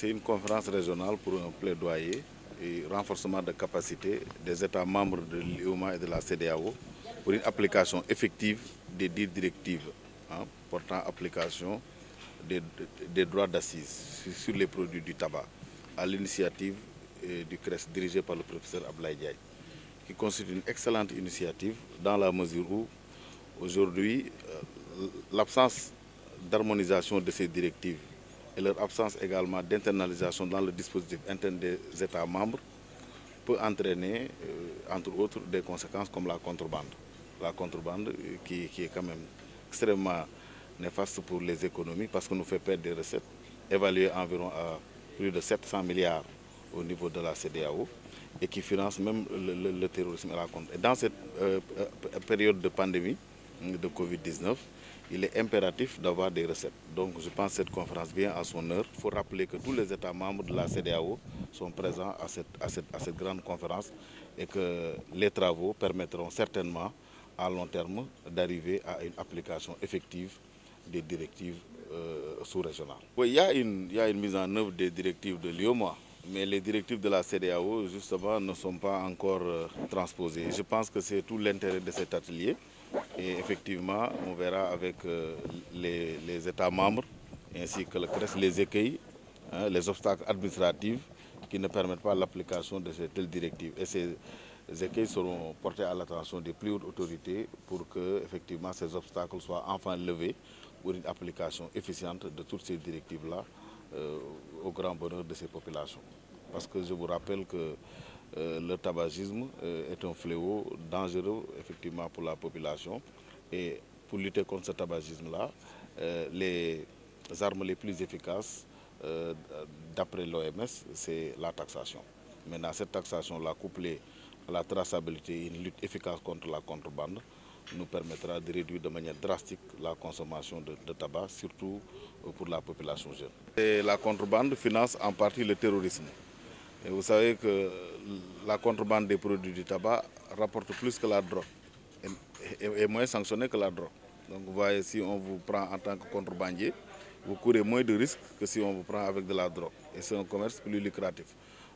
C'est une conférence régionale pour un plaidoyer et renforcement de capacité des États membres de l'UEMOA et de la CEDEAO pour une application effective des directives portant application des droits d'assises sur les produits du tabac à l'initiative du CRES dirigé par le professeur Ablaye Diaye, qui constitue une excellente initiative dans la mesure où aujourd'hui l'absence d'harmonisation de ces directives et leur absence également d'internalisation dans le dispositif interne des États membres peut entraîner, entre autres, des conséquences comme la contrebande. La contrebande qui est quand même extrêmement néfaste pour les économies parce que nous fait perdre des recettes évaluées environ à plus de 700 milliards au niveau de la CEDEAO et qui finance même le terrorisme et la contrebande. Et dans cette période de pandémie de Covid-19, il est impératif d'avoir des recettes. Donc je pense que cette conférence vient à son heure. Il faut rappeler que tous les États membres de la CEDEAO sont présents à cette grande conférence et que les travaux permettront certainement à long terme d'arriver à une application effective des directives sous-régionales. Oui, il y a une mise en œuvre des directives de l'UEMOA, mais les directives de la CEDEAO justement ne sont pas encore transposées. Je pense que c'est tout l'intérêt de cet atelier. Et effectivement, on verra avec les États membres ainsi que le CRES les écueils, les obstacles administratifs qui ne permettent pas l'application de ces telles directives. Et ces écueils seront portés à l'attention des plus hautes autorités pour que effectivement, ces obstacles soient enfin levés pour une application efficiente de toutes ces directives-là au grand bonheur de ces populations. Parce que je vous rappelle que le tabagisme est un fléau dangereux effectivement pour la population et pour lutter contre ce tabagisme-là, les armes les plus efficaces d'après l'OMS, c'est la taxation. Maintenant, cette taxation-là couplée à la traçabilité et une lutte efficace contre la contrebande nous permettra de réduire de manière drastique la consommation de tabac, surtout pour la population jeune. Et la contrebande finance en partie le terrorisme. Et vous savez que la contrebande des produits du tabac rapporte plus que la drogue et est moins sanctionnée que la drogue. Donc vous voyez, si on vous prend en tant que contrebandier, vous courez moins de risques que si on vous prend avec de la drogue. Et c'est un commerce plus lucratif.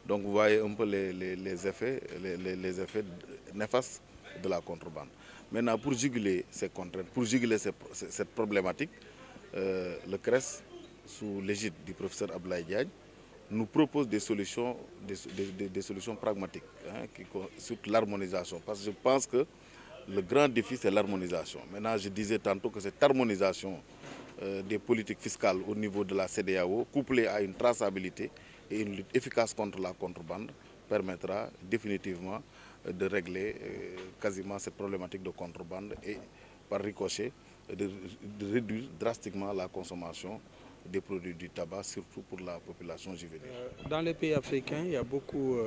Donc vous voyez un peu les effets néfastes de la contrebande. Maintenant, pour juguler ces contraintes, pour juguler cette problématique, le CRES, sous l'égide du professeur Ablaye Diagne, nous propose des solutions pragmatiques, sur l'harmonisation. Parce que je pense que le grand défi, c'est l'harmonisation. Maintenant, je disais tantôt que cette harmonisation des politiques fiscales au niveau de la CEDEAO, couplée à une traçabilité et une lutte efficace contre la contrebande, permettra définitivement de régler quasiment cette problématique de contrebande et par ricochet de réduire drastiquement la consommation des produits du tabac, surtout pour la population juvénile. Dans les pays africains, il y a beaucoup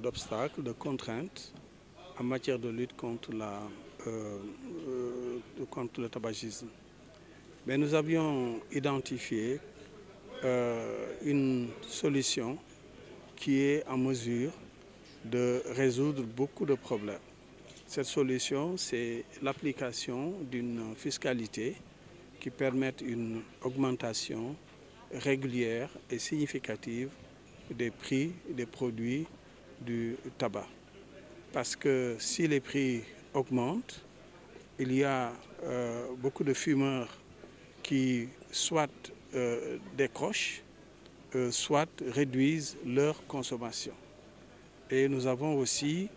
d'obstacles, de contraintes en matière de lutte contre le tabagisme. Mais nous avions identifié une solution qui est en mesure de résoudre beaucoup de problèmes. Cette solution, c'est l'application d'une fiscalité qui permette une augmentation régulière et significative des prix des produits du tabac. Parce que si les prix augmentent, il y a beaucoup de fumeurs qui soit décrochent, soit réduisent leur consommation. Et nous avons aussi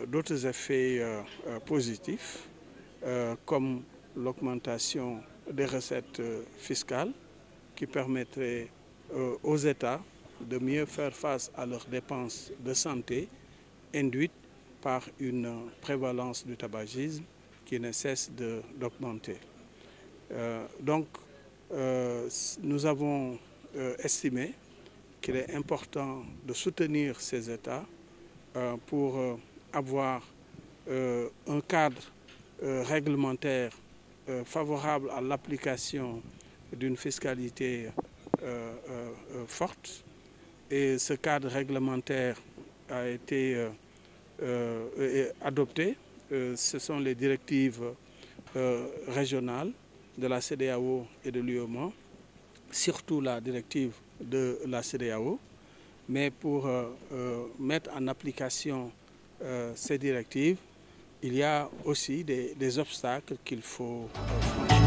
d'autres effets positifs, comme l'augmentation des recettes fiscales qui permettraient aux États de mieux faire face à leurs dépenses de santé induites par une prévalence du tabagisme qui ne cesse d'augmenter. Donc, nous avons estimé qu'il est important de soutenir ces États pour avoir un cadre réglementaire favorable à l'application d'une fiscalité forte. Et ce cadre réglementaire a été adopté. Ce sont les directives régionales de la CEDEAO et de l'UEMOA, surtout la directive de la CEDEAO. Mais pour mettre en application ces directives, il y a aussi des obstacles qu'il faut franchir.